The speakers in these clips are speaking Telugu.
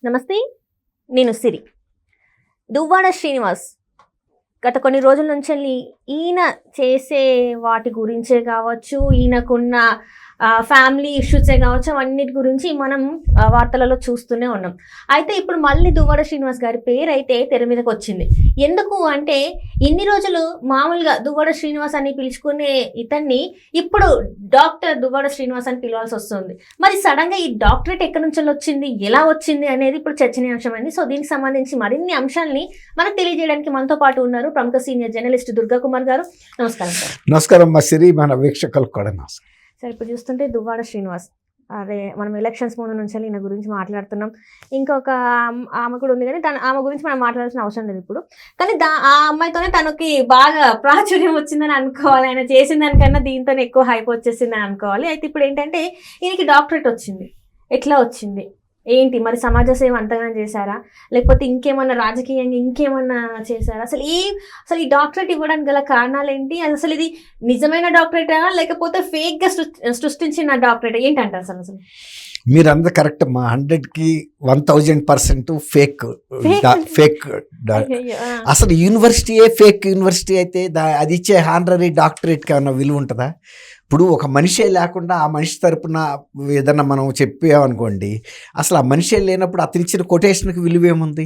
నమస్తే, నేను సిరి. దువ్వాడ శ్రీనివాస్ గత కొన్ని రోజుల నుంచి ఈయన చేసే వాటి గురించే కావచ్చు, ఈయనకున్న ఫ్యామిలీ ఇష్యూసే కావచ్చు, అవన్నిటి గురించి మనం వార్తలలో చూస్తూనే ఉన్నాం. అయితే ఇప్పుడు మళ్ళీ దువ్వాడ శ్రీనివాస్ గారి పేరు అయితే తెర మీదకి వచ్చింది. ఎందుకు అంటే ఇన్ని రోజులు మామూలుగా దువ్వాడ శ్రీనివాస్ అని పిలుచుకునే ఇతన్ని ఇప్పుడు డాక్టర్ దువ్వాడ శ్రీనివాస్ అని పిలవాల్సి వస్తుంది. మరి సడన్ గా ఈ డాక్టరేట్ ఎక్కడి నుంచి వచ్చింది, ఎలా వచ్చింది అనేది ఇప్పుడు చర్చనీయాంశమైంది. సో దీనికి సంబంధించి మరిన్ని అంశాలని మనకు తెలియజేయడానికి మనతో పాటు ఉన్నారు ప్రముఖ సీనియర్ జర్నలిస్ట్ దుర్గా కుమార్ గారు. నమస్కారం సార్. నమస్కారం మా సిరి, మన వీక్షకులకు కూడా నమస్కారం. సార్, ఇప్పుడు చూస్తుంటే దువ్వాడ శ్రీనివాస్, అదే మనం ఎలక్షన్స్ ముందు నుంచి ఈయన గురించి మాట్లాడుతున్నాం. ఇంకొక ఆమె కూడా ఉంది, కానీ ఆమె గురించి మనం మాట్లాడాల్సిన అవసరం లేదు ఇప్పుడు. కానీ ఆ అమ్మాయితోనే తనకి బాగా ప్రాచుర్యం వచ్చిందని అనుకోవాలి. ఆయన చేసిన దానికన్నా దీంతో ఎక్కువ హైప్ వచ్చేసిందని అనుకోవాలి. అయితే ఇప్పుడు ఏంటంటే ఈయనకి డాక్టరేట్ వచ్చింది. ఎట్లా వచ్చింది ఏంటి, మరి సమాజ సేవ అంతగానో చేశారా, లేకపోతే ఇంకేమన్నా రాజకీయంగా ఇంకేమన్నా చేశారా? అసలు ఈ డాక్టరేట్ ఇవ్వడానికి గల కారణాలు ఏంటి? అసలు ఇది నిజమైన డాక్టరేటా లేకపోతే ఫేక్గా సృష్టించిన డాక్టరేట్ ఏంటంటారు అసలు? మీరందరూ కరెక్ట్ మా 100కి 1000% ఫేక్. అసలు యూనివర్సిటీయే ఫేక్ యూనివర్సిటీ అయితే అది ఇచ్చే హానరీ డాక్టరేట్కి ఏమన్నా విలువ ఉంటుందా? ఇప్పుడు ఒక మనిషే లేకుండా ఆ మనిషి తరపున ఏదన్నా మనం చెప్పామనుకోండి, అసలు ఆ మనిషే లేనప్పుడు అతను ఇచ్చిన కొటేషన్కి విలువ ఏముంది?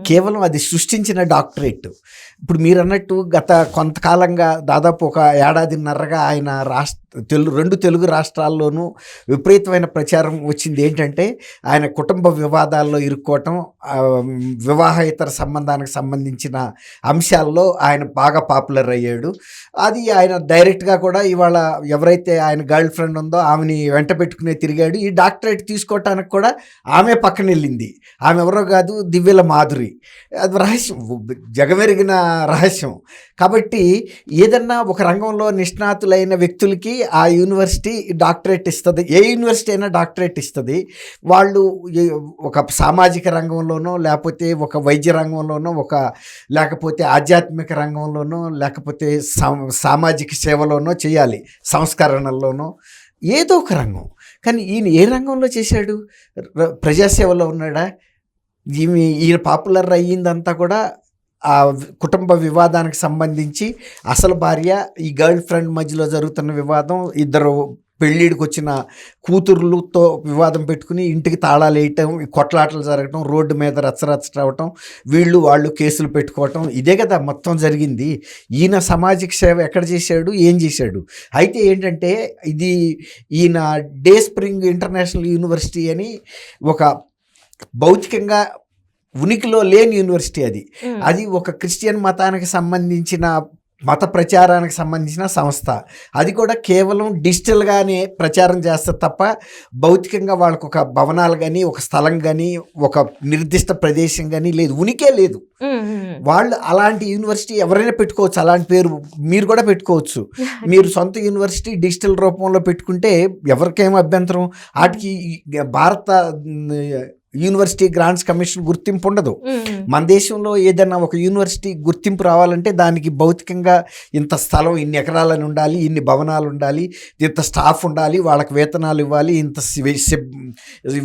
కేవలం అది సృష్టించిన డాక్టరేట్. ఇప్పుడు మీరు అన్నట్టు గత కొంతకాలంగా దాదాపు ఒక ఏడాదిన్నరగా ఆయన రెండు తెలుగు రాష్ట్రాల్లోనూ విపరీతమైన ప్రచారం వచ్చింది. ఏంటంటే ఆయన కుటుంబ వివాదాల్లో ఇరుక్కోవటం, వివాహేతర సంబంధానికి సంబంధించిన అంశాల్లో ఆయన బాగా పాపులర్ అయ్యాడు. అది ఆయన డైరెక్ట్గా కూడా ఇవాళ ఎవరైతే ఆయన గర్ల్ ఫ్రెండ్ ఉందో ఆమెని వెంట పెట్టుకునే తిరిగాడు. ఈ డాక్టరేట్ తీసుకోవటానికి కూడా ఆమె పక్కన వెళ్ళింది. ఆమె ఎవరో కాదు, దివ్యల మాధురి. అది రహస్యం, జగమెరిగిన రహస్యం. కాబట్టి ఏదన్నా ఒక రంగంలో నిష్ణాతులైన వ్యక్తులకి ఆ యూనివర్సిటీ డాక్టరేట్ ఇస్తుంది. ఏ యూనివర్సిటీ అయినా డాక్టరేట్ ఇస్తుంది. వాళ్ళు ఒక సామాజిక రంగంలోనో, లేకపోతే ఒక వైద్య రంగంలోనో, లేకపోతే ఆధ్యాత్మిక రంగంలోనో, లేకపోతే సామాజిక సేవలోనో చేయాలి, సంస్కరణల్లోనో, ఏదో ఒక రంగం. కానీ ఈయన ఏ రంగంలో చేశాడు? ప్రజాసేవలో ఉన్నాడా? ఈయన పాపులర్ అయ్యిందంతా కూడా ఆ కుటుంబ వివాదానికి సంబంధించి, అసలు భార్య ఈ గర్ల్ ఫ్రెండ్ మధ్యలో జరుగుతున్న వివాదం, ఇద్దరు పెళ్ళిడికి వచ్చిన కూతుర్లతో వివాదం పెట్టుకుని ఇంటికి తాళాలు వేయటం, కొట్లాటలు జరగటం, రోడ్డు మీద రచ్చరచ్చటవటం, వాళ్ళు కేసులు పెట్టుకోవటం, ఇదే కదా మొత్తం జరిగింది. ఈయన సామాజిక సేవ ఎక్కడ చేశాడు, ఏం చేశాడు? అయితే ఏంటంటే ఈయన డే స్ప్రింగ్ ఇంటర్నేషనల్ యూనివర్సిటీ అని ఒక భౌతికంగా ఉనికిలో లేని యూనివర్సిటీ. అది ఒక క్రిస్టియన్ మతానికి సంబంధించిన మత ప్రచారానికి సంబంధించిన సంస్థ. అది కూడా కేవలం డిజిటల్గానే ప్రచారం చేస్తారు తప్ప భౌతికంగా వాళ్ళకు ఒక భవనాలు కానీ, ఒక స్థలం కానీ, ఒక నిర్దిష్ట ప్రదేశం కానీ లేదు, ఉనికే లేదు. వాళ్ళు అలాంటి యూనివర్సిటీ ఎవరైనా పెట్టుకోవచ్చు. అలాంటి పేరు మీరు కూడా పెట్టుకోవచ్చు. మీరు సొంత యూనివర్సిటీ డిజిటల్ రూపంలో పెట్టుకుంటే ఎవరికేమో అభ్యంతరం. వాటికి భారత యూనివర్సిటీ గ్రాంట్స్ కమిషన్ గుర్తింపు ఉండదు. మన దేశంలో ఏదైనా ఒక యూనివర్సిటీ గుర్తింపు రావాలంటే దానికి భౌతికంగా ఇంత స్థలం, ఇన్ని ఎకరాలని ఉండాలి, ఇన్ని భవనాలు ఉండాలి, ఇంత స్టాఫ్ ఉండాలి, వాళ్ళకి వేతనాలు ఇవ్వాలి, ఇంత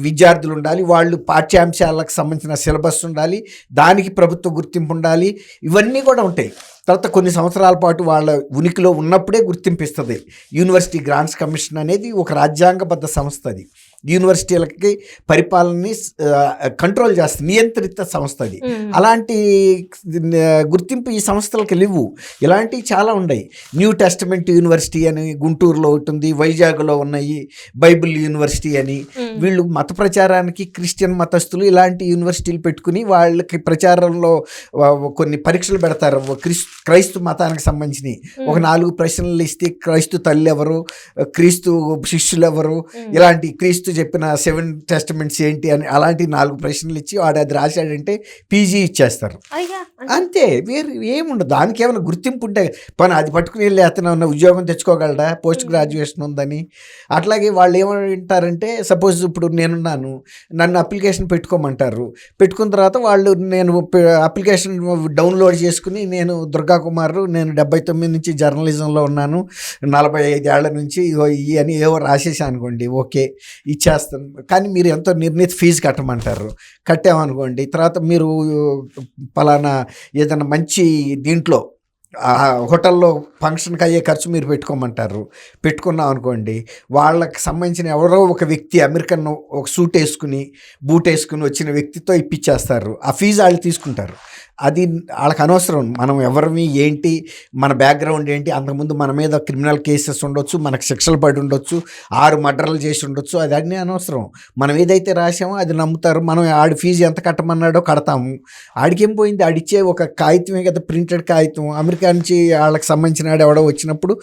విద్యార్థులు ఉండాలి, వాళ్ళు పాఠ్యాంశాలకు సంబంధించిన సిలబస్ ఉండాలి, దానికి ప్రభుత్వ గుర్తింపు ఉండాలి, ఇవన్నీ కూడా ఉంటాయి. తర్వాత కొన్ని సంవత్సరాల పాటు వాళ్ళ ఉనికిలో ఉన్నప్పుడే గుర్తింపిస్తుంది. యూనివర్సిటీ గ్రాంట్స్ కమిషన్ అనేది ఒక రాజ్యాంగబద్ధ సంస్థ. అది యూనివర్సిటీలకి పరిపాలనని కంట్రోల్ చేస్తుంది, నియంత్రిత సంస్థ. అది అలాంటి గుర్తింపు ఈ సంస్థలకు లేవు. ఇలాంటివి చాలా ఉన్నాయి. న్యూ టెస్టమెంట్ యూనివర్సిటీ అని గుంటూరులో ఉంటుంది, వైజాగ్లో ఉన్నాయి, బైబిల్ యూనివర్సిటీ అని. వీళ్ళు మత ప్రచారానికి క్రిస్టియన్ మతస్థులు ఇలాంటి యూనివర్సిటీలు పెట్టుకుని వాళ్ళకి ప్రచారంలో కొన్ని పరీక్షలు పెడతారు. క్రైస్తవ మతానికి సంబంధించినవి ఒక 4 ప్రశ్నలు ఇస్తే క్రైస్తవ తల్లి ఎవరు, క్రీస్తు శిష్యులు ఎవరు, ఇలాంటి క్రీస్తు చెప్పిన 7 టెస్టమెంట్స్ ఏంటి అని అలాంటి 4 ప్రశ్నలు ఇచ్చి వాడు అది రాశాడంటే పీజీ ఇచ్చేస్తారు. అంతే, వేరు ఏముండదు. దానికి ఏమైనా గుర్తింపు ఉంటే పని అది పట్టుకుని వెళ్ళి అతను ఉద్యోగం తెచ్చుకోగలడా, పోస్ట్ గ్రాడ్యుయేషన్ ఉందని. అట్లాగే వాళ్ళు ఏమంటారంటే, సపోజ్ ఇప్పుడు నేనున్నాను, నన్ను అప్లికేషన్ పెట్టుకోమంటారు. పెట్టుకున్న తర్వాత నేను అప్లికేషన్ డౌన్లోడ్ చేసుకుని, నేను దుర్గా కుమార్, నేను 79 నుంచి జర్నలిజంలో ఉన్నాను, 45 ఏళ్ల నుంచి అని ఏవో రాసేసాను అనుకోండి, ఓకే ఇచ్చేస్తాను, కానీ మీరు ఎంతో నిర్ణీత ఫీజు కట్టమంటారు. కట్టామనుకోండి, తర్వాత మీరు పలానా ఏదైనా మంచి దీంట్లో హోటల్లో ఫంక్షన్కి అయ్యే ఖర్చు మీరు పెట్టుకోమంటారు. పెట్టుకున్నాం అనుకోండి, వాళ్ళకి సంబంధించిన ఎవరో ఒక వ్యక్తి అమెరికన్ ఒక సూట్ వేసుకుని బూట్ వేసుకుని వచ్చిన వ్యక్తితో ఇప్పించేస్తారు. ఆ ఫీజు వాళ్ళు తీసుకుంటారు. అది వాళ్ళకి అనవసరం. మనం ఎవరిని ఏంటి, మన బ్యాక్గ్రౌండ్ ఏంటి, అంతకుముందు మన మీద క్రిమినల్ కేసెస్ ఉండొచ్చు, మనకు శిక్షలు పడి ఉండొచ్చు, 6 మర్డర్లు చేసి ఉండొచ్చు, అది అన్నీ అనవసరం. మనం ఏదైతే రాసామో అది నమ్ముతారు. మనం ఆడి ఫీజు ఎంత కట్టమన్నాడో కడతాము. ఆడికేం పోయింది, ఆడిచ్చే ఒక కాగితమే కదా, ప్రింటెడ్ కాగితం. అమెరికా నుంచి వాళ్ళకి సంబంధించిన ఎవడో వచ్చినప్పుడు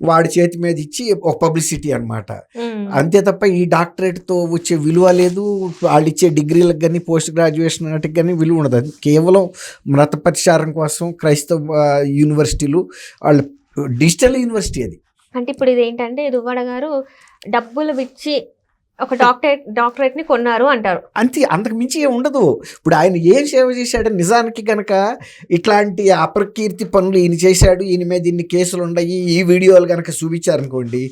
వాడి చేతి మీద ఇచ్చి ఒక పబ్లిసిటీ అనమాట. అంతే తప్ప ఈ డాక్టరేట్తో వచ్చే విలువ లేదు. వాళ్ళు ఇచ్చే డిగ్రీలకు కానీ పోస్ట్ గ్రాడ్యుయేషన్ వాటికి కానీ విలువ ఉండదు. అది కేవలం మత పరిచారం కోసం క్రైస్తవ యూనివర్సిటీలు, వాళ్ళ డిజిటల్ యూనివర్సిటీ అది. అంటే ఇప్పుడు ఇది ఏంటంటే దువ్వాడ గారు డబ్బులు ఇచ్చి ఒక డాక్టరేట్ని కొన్నారు అంటారు. అంతే, అంతకు మించి ఏం ఉండదు. ఇప్పుడు ఆయన ఏం సేవ చేశాడు నిజానికి కనుక, ఇట్లాంటి అపకీర్తి పనులు ఈయన చేశాడు, ఈయన మీద ఇన్ని కేసులు ఉన్నాయి, ఈ వీడియోలు కనుక చూపించారనుకోండి,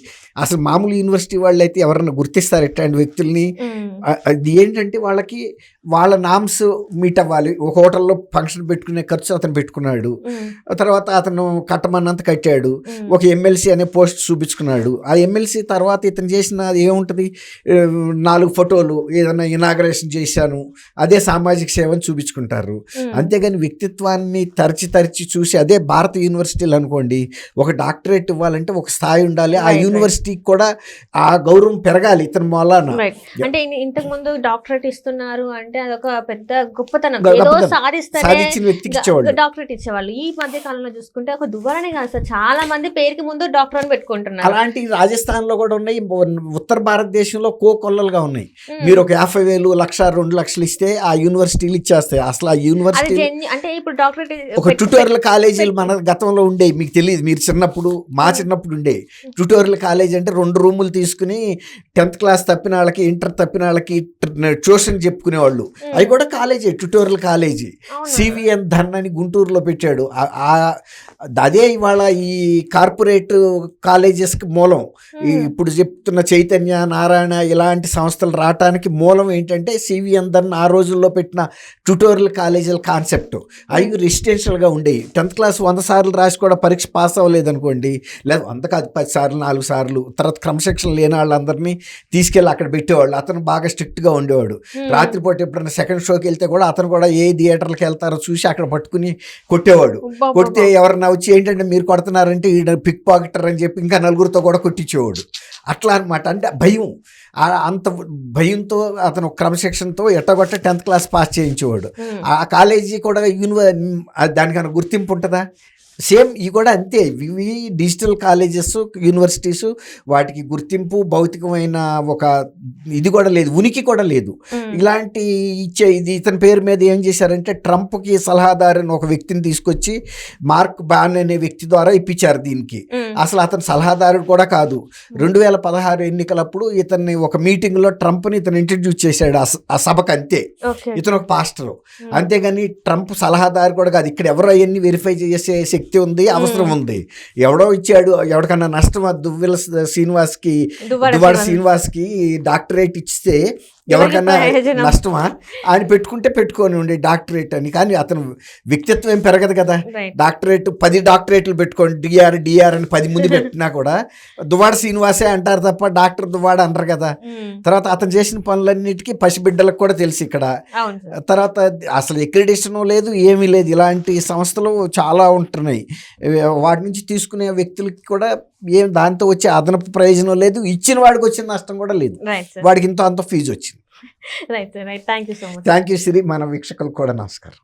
అసలు మామూలు యూనివర్సిటీ వాళ్ళు అయితే ఎవరన్నా గుర్తిస్తారు ఇట్లాంటి వ్యక్తుల్ని? అది ఏంటంటే వాళ్ళకి వాళ్ళ నామ్స్ మీట్ అవ్వాలి. ఒక హోటల్లో ఫంక్షన్ పెట్టుకునే ఖర్చు అతను పెట్టుకున్నాడు, తర్వాత అతను కట్టమన్నంత కట్టాడు, ఒక ఎమ్మెల్సీ అనే పోస్ట్ చూపించుకున్నాడు. ఆ ఎమ్మెల్సీ తర్వాత ఇతను చేసిన ఏముంటుంది, 4 ఫోటోలు, ఏదైనా ఇనాగరేషన్ చేశాను, అదే సామాజిక సేవని చూపించుకుంటారు. అంతేగాని వ్యక్తిత్వాన్ని తరచి చూసి, అదే భారత యూనివర్సిటీలు అనుకోండి, ఒక డాక్టరేట్ ఇవ్వాలంటే ఒక స్థాయి ఉండాలి. ఆ యూనివర్సిటీకి కూడా ఆ గౌరవం పెరగాలి ఇతని మూలాన. అంటే ఇంతకు ముందు డాక్టరేట్ ఇస్తున్నారు అంటే అదొక పెద్ద గొప్పతనం, సాధించిన వ్యక్తికి డాక్టరేట్ ఇచ్చేవాళ్ళు. ఈ మధ్య కాలంలో చూసుకుంటే ఒక దువ్వాడనే కాదు సార్, చాలా మంది పేరుకి ముందు డాక్టర్ అని పెట్టుకుంటున్నారు. అలాంటి రాజస్థాన్ లో కూడా ఉన్నాయి, ఉత్తర భారతదేశంలో కోకొల్లలుగా ఉన్నాయి. మీరు ఒక 50,000, 1,00,000, 2,00,000 ఇస్తే ఆ యూనివర్సిటీలు ఇచ్చేస్తాయి. అసలు ఆ యూనివర్సిటీ అంటే ఇప్పుడు డాక్టరేట్ ఒక ట్యూటోరియల్ కాలేజీలు మన గతంలో ఉండే, మీకు తెలియదు, మీరు చిన్నప్పుడు మా చిన్నప్పుడు ఉండే ట్యూటోరియల్ కాలేజీ అంటే 2 రూములు తీసుకుని 10th క్లాస్ తప్పిన వాళ్ళకి, ఇంటర్ తప్పిన వాళ్ళకి ట్యూషన్ చెప్పుకునేవాళ్ళు. అవి కూడా college, tutorial college. CVN Dhan అని గుంటూరులో పెట్టాడు. అదే ఇవాళ ఈ కార్పొరేట్ కాలేజెస్కి మూలం. ఇప్పుడు చెప్తున్న చైతన్య, నారాయణ ఇలాంటి సంస్థలు రావటానికి మూలం ఏంటంటే సివిఎన్ ధన్ ఆ రోజుల్లో పెట్టిన ట్యూటోరియల్ కాలేజీల కాన్సెప్ట్. అవి రెసిడెన్షియల్గా ఉండేవి. 10th క్లాస్ 100 సార్లు రాసి కూడా పరీక్ష పాస్ అవ్వలేదు అనుకోండి, లేదా 100 కాదు 10 సార్లు 4 సార్లు, తర్వాత క్రమశిక్షణ లేని వాళ్ళందరినీ తీసుకెళ్ళి అక్కడ పెట్టేవాళ్ళు. అతను బాగా స్ట్రిక్ట్గా ఉండేవాడు. రాత్రిపూట ఎప్పుడైనా సెకండ్ షోకి వెళ్తే కూడా అతను కూడా ఏ థియేటర్లకు వెళ్తారో చూసి అక్కడ పట్టుకుని కొట్టేవాడు. కొడితే ఎవరన్నా వచ్చి ఏంటంటే మీరు కొడుతున్నారంటే ఈ పిక్ పాకెటర్ అని చెప్పి ఇంకా 4గురితో కూడా కొట్టించేవాడు. అట్లా అనమాట. అంటే భయం, అంత భయంతో అతను క్రమశిక్షణతో ఎట్టగొట్ట 10th క్లాస్ పాస్ చేయించేవాడు. ఆ కాలేజీ కూడా దానికన్నా గుర్తింపు ఉంటుందా? సేమ్ ఇవి కూడా అంతే. ఇవి డిజిటల్ కాలేజెస్, యూనివర్సిటీస్, వాటికి గుర్తింపు, భౌతికమైన ఒక ఇది కూడా లేదు, ఉనికి కూడా లేదు. ఇలాంటి ఇది ఇతని పేరు మీద ఏం చేశారంటే ట్రంప్కి సలహాదారు ఒక వ్యక్తిని తీసుకొచ్చి మార్క్ బాన్ అనే వ్యక్తి ద్వారా ఇప్పించారు దీనికి. అసలు అతను సలహాదారుడు కూడా కాదు. 2016 ఎన్నికలప్పుడు ఇతన్ని ఒక మీటింగ్లో ట్రంప్ని ఇతను ఇంట్రడ్యూస్ చేశాడు ఆ సభకు, అంతే. ఇతను ఒక పాస్టరు, అంతేగాని ట్రంప్ సలహాదారు కూడా కాదు. ఇక్కడ ఎవరు అవన్నీ వెరిఫై చేసే శక్తి ఉంది, అవసరం ఉంది. ఎవడో ఇచ్చాడు, ఎవరికన్నా నష్టమా? దువ్వాడ శ్రీనివాస్కి డాక్టరేట్ ఇస్తే ఎవరికన్నా నష్టమా? ఆయన పెట్టుకుంటే పెట్టుకొని ఉండే డాక్టరేట్ అని. కానీ అతను వ్యక్తిత్వం ఏం పెరగదు కదా. డాక్టరేట్ 10 డాక్టరేట్లు పెట్టుకోండి, డిఆర్ అని 10 మంది పెట్టినా కూడా దువ్వాడ శ్రీనివాసే అంటారు తప్ప డాక్టర్ దువ్వాడ అంటారు కదా. తర్వాత అతను చేసిన పనులన్నిటికీ పసిబిడ్డలకు కూడా తెలుసు ఇక్కడ. తర్వాత అసలు ఎక్రిడేషన్ లేదు, ఏమీ లేదు. ఇలాంటి సంస్థలు చాలా ఉంటున్నాయి. వాటి నుంచి తీసుకునే వ్యక్తులకి కూడా ఏం దాంతో వచ్చే అదనపు ప్రయోజనం లేదు, ఇచ్చిన వాడికి వచ్చిన నష్టం కూడా లేదు. వాడికి ఇంత అంత ఫీజు వచ్చింది. Thank you so much. Thank you Shri. మన వీక్షకులకు కూడా నమస్కారం.